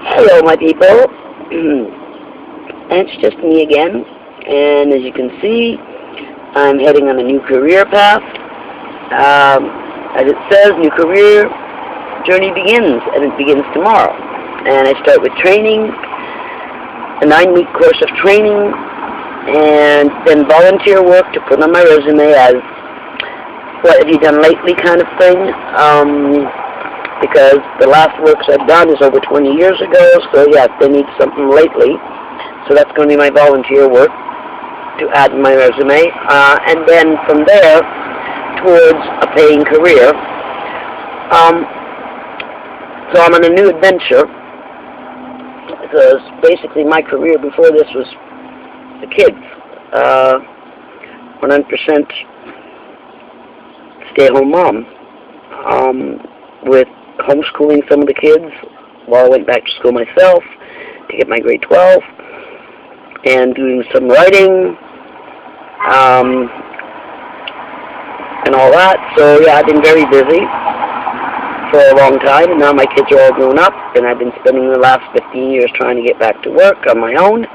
Hello, my people. It's just me again, and as you can see, I'm heading on a new career path. As it says, new career journey begins, and it begins tomorrow. And I start with training, a 9-week course of training, and then volunteer work to put on my resume as what have you done lately kind of thing. Because the last works I've done is over 20 years ago, so yes, they need something lately. So that's going to be my volunteer work to add in my resume. And then from there, towards a paying career. So I'm on a new adventure, because basically my career before this was the kids. 100% stay-at-home mom. With homeschooling some of the kids while I went back to school myself to get my grade 12, and doing some writing and all that. So yeah, I've been very busy for a long time, and now my kids are all grown up, and I've been spending the last 15 years trying to get back to work on my own.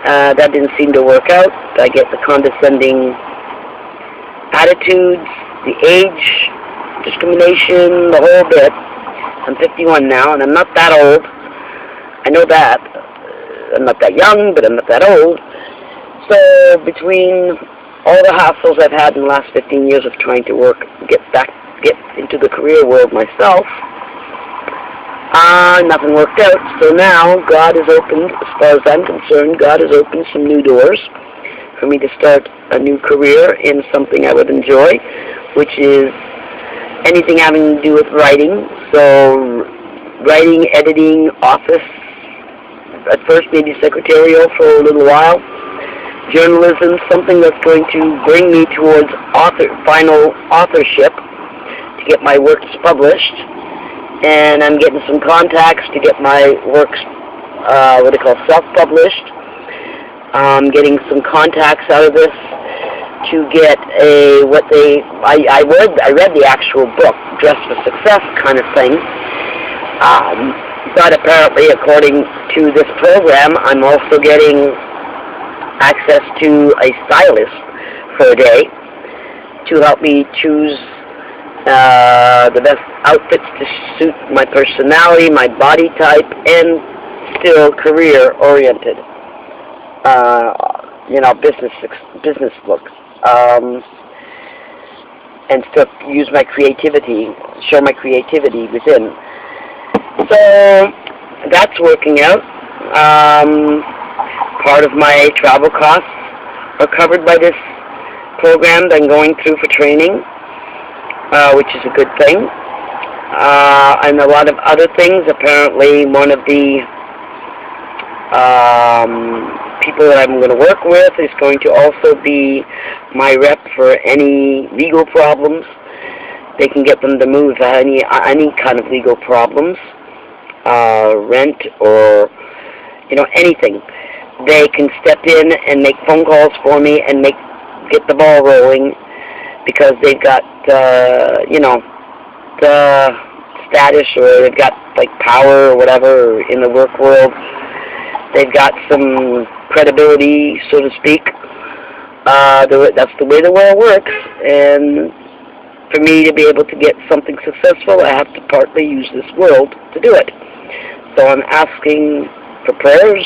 That didn't seem to work out. I get the condescending attitudes, the age discrimination, the whole bit. I'm 51 now, and I'm not that old. I know that. I'm not that young, but I'm not that old. So between all the hassles I've had in the last 15 years of trying to work, get into the career world myself, nothing worked out. So now God has opened, as far as I'm concerned, God has opened some new doors for me to start a new career in something I would enjoy, which is anything having to do with writing. So writing, editing, office, at first maybe secretarial for a little while, journalism, something that's going to bring me towards final authorship to get my works published. And I'm getting some contacts to get my works, what they call self-published. I'm getting some contacts out of this to get I read the actual book, Dress for Success kind of thing. But apparently, according to this program, I'm also getting access to a stylist for a day to help me choose the best outfits to suit my personality, my body type, and still career-oriented. Business looks. And still use my creativity, show my creativity within. So that's working out. Part of my travel costs are covered by this program that I'm going through for training, which is a good thing. And a lot of other things. Apparently, one of the people that I'm going to work with is going to also be my rep for any legal problems. They can get them to move any kind of legal problems, rent or anything. They can step in and make phone calls for me and get the ball rolling, because they've got the status, or they've got like power or whatever in the work world. They've got some credibility, so to speak. That's the way the world works. And for me to be able to get something successful, I have to partly use this world to do it. So I'm asking for prayers.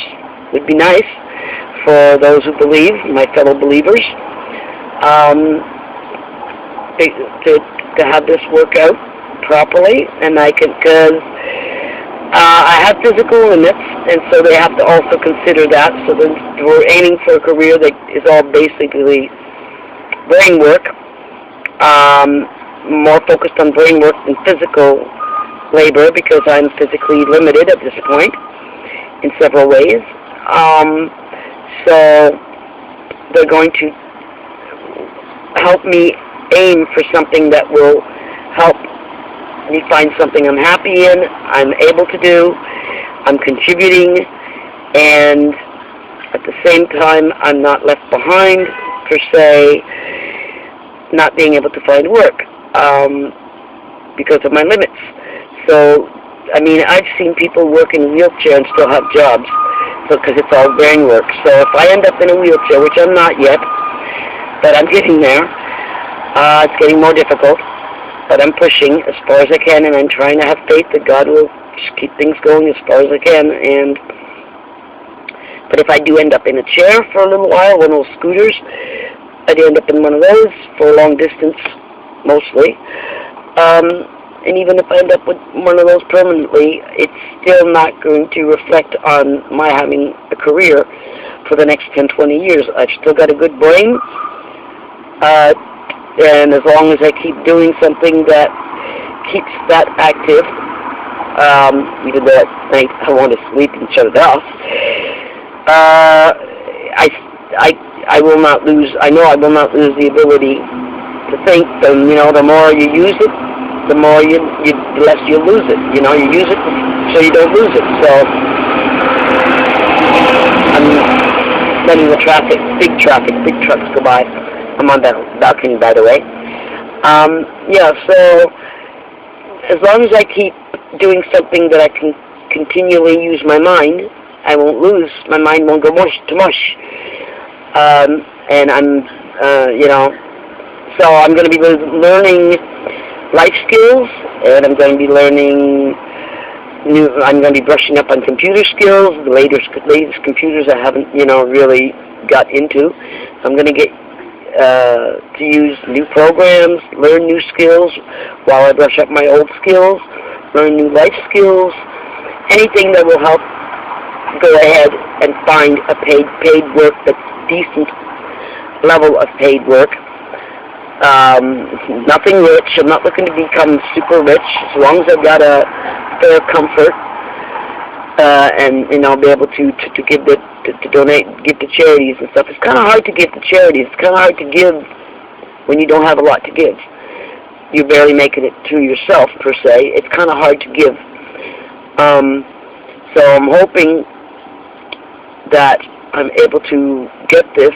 Would be nice for those who believe, my fellow believers, to have this work out properly. And I can, because I have physical limits, and so they have to also consider that. So then we're aiming for a career that is all basically brain work, more focused on brain work than physical labor, because I'm physically limited at this point in several ways. So they're going to help me aim for something that will help me find something I'm happy in, I'm able to do, I'm contributing, and at the same time I'm not left behind, per se, not being able to find work because of my limits. So I mean, I've seen people work in a wheelchair and still have jobs, because it's all brain work. So if I end up in a wheelchair, which I'm not yet, but I'm getting there, it's getting more difficult, but I'm pushing as far as I can, and I'm trying to have faith that God will just keep things going as far as I can. But if I do end up in a chair for a little while, one of those scooters, I do end up in one of those for a long distance, mostly. And even if I end up with one of those permanently, it's still not going to reflect on my having a career for the next 10, 20 years. I've still got a good brain, and as long as I keep doing something that keeps that active, even though at night I want to sleep and shut it off, I will not lose. I know I will not lose the ability to think. And the more you use it, the more the less you lose it. You use it so you don't lose it. So I'm letting the traffic, big trucks go by. I'm on that balcony, by the way. Yeah. So as long as I keep doing something that I can continually use my mind, I won't lose. My mind won't go mush to mush. And I'm, so I'm going to be learning life skills, and I'm going to be learning I'm going to be brushing up on computer skills, the latest computers I haven't, really got into. I'm going to get to use new programs, learn new skills while I brush up my old skills, learn new life skills, anything that will help go ahead and find a paid work that's decent level of paid work. Nothing rich. I'm not looking to become super rich. As long as I've got a fair comfort, and I'll be able to give to donate, give to charities and stuff. It's kind of hard to give to charities. It's kind of hard to give when you don't have a lot to give. You're barely making it through yourself per se. It's kind of hard to give. So I'm hoping that I'm able to get this.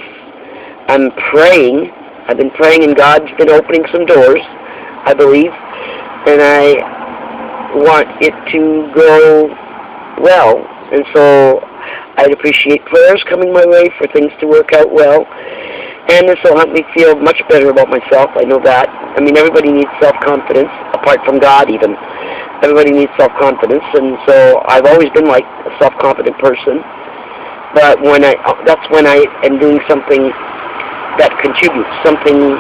I'm praying. I've been praying, and God's been opening some doors, I believe, and I want it to go well. And so I'd appreciate prayers coming my way for things to work out well. And this will help me feel much better about myself. I know that. I mean, everybody needs self-confidence, apart from God even. Everybody needs self-confidence, and so I've always been like a self-confident person. But that's when I am doing something that contributes, something,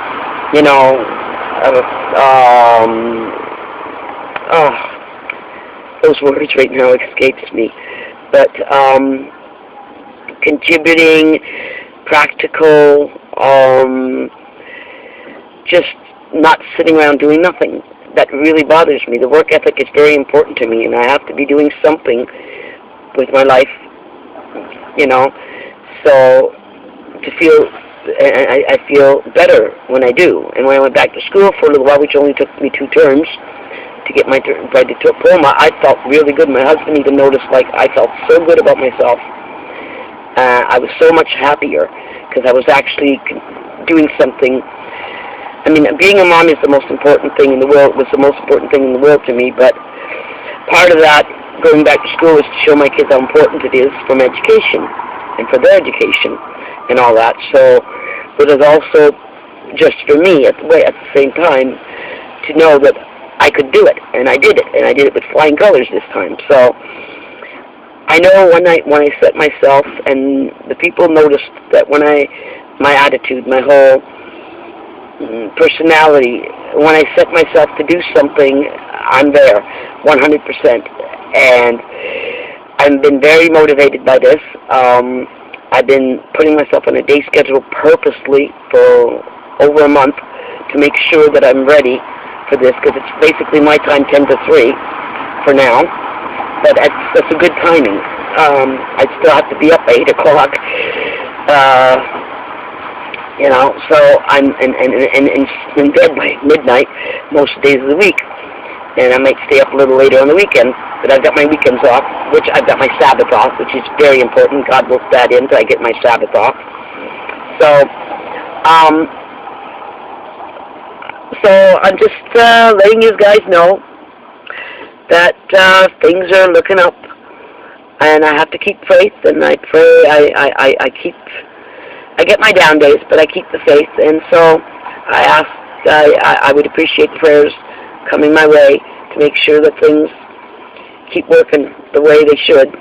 those words right now escapes me. But contributing, practical, just not sitting around doing nothing. That really bothers me. The work ethic is very important to me, and I have to be doing something with my life, so to feel, I feel better when I do. And when I went back to school for a little while, which only took me 2 terms to get my diploma, I felt really good. My husband even noticed, I felt so good about myself. I was so much happier because I was actually doing something. I mean, being a mom is the most important thing in the world, was the most important thing in the world to me, but part of that, going back to school, is to show my kids how important it is for my education and for their education and all that. So it was also just for me at the same time to know that I could do it, and I did it, and I did it with flying colors this time. So I know when I set myself, and the people noticed that my attitude, my whole personality, when I set myself to do something, I'm there 100%. And I've been very motivated by this. I've been putting myself on a day schedule purposely for over a month to make sure that I'm ready for this, because it's basically my time 10 to 3 for now. But that's a good timing. I still have to be up at 8 o'clock. So I'm in bed by midnight most days of the week. And I might stay up a little later on the weekend, but I've got my weekends off, which I've got my Sabbath off, which is very important. God works that in, so I get my Sabbath off. So I'm just letting you guys know that things are looking up. And I have to keep faith, and I pray. I get my down days, but I keep the faith. And so I would appreciate prayers coming my way to make sure that things keep working the way they should,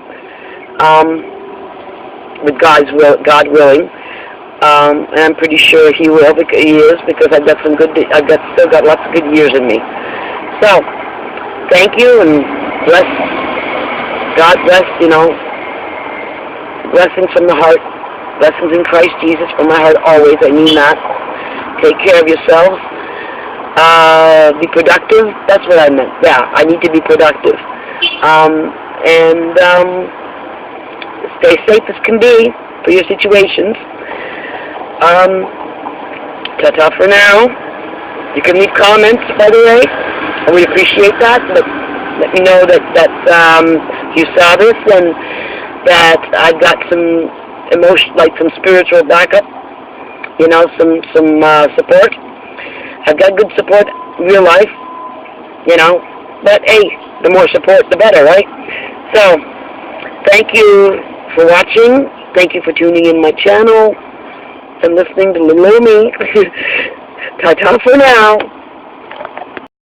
with God willing. And I'm pretty sure He will. He is, because still got lots of good years in me. So, thank you, and bless. God bless, blessings from the heart, blessings in Christ Jesus from my heart always. I mean that. Take care of yourselves. Be productive. That's what I meant. Yeah, I need to be productive. And stay safe as can be for your situations. Ta-ta for now. You can leave comments, by the way. I would appreciate that. But let me know that you saw this, and that I've got some emotion, like some spiritual backup, some support. I've got good support in real life, but hey, the more support, the better, right? So, thank you for watching. Thank you for tuning in my channel and listening to little old me. Ta-ta for now.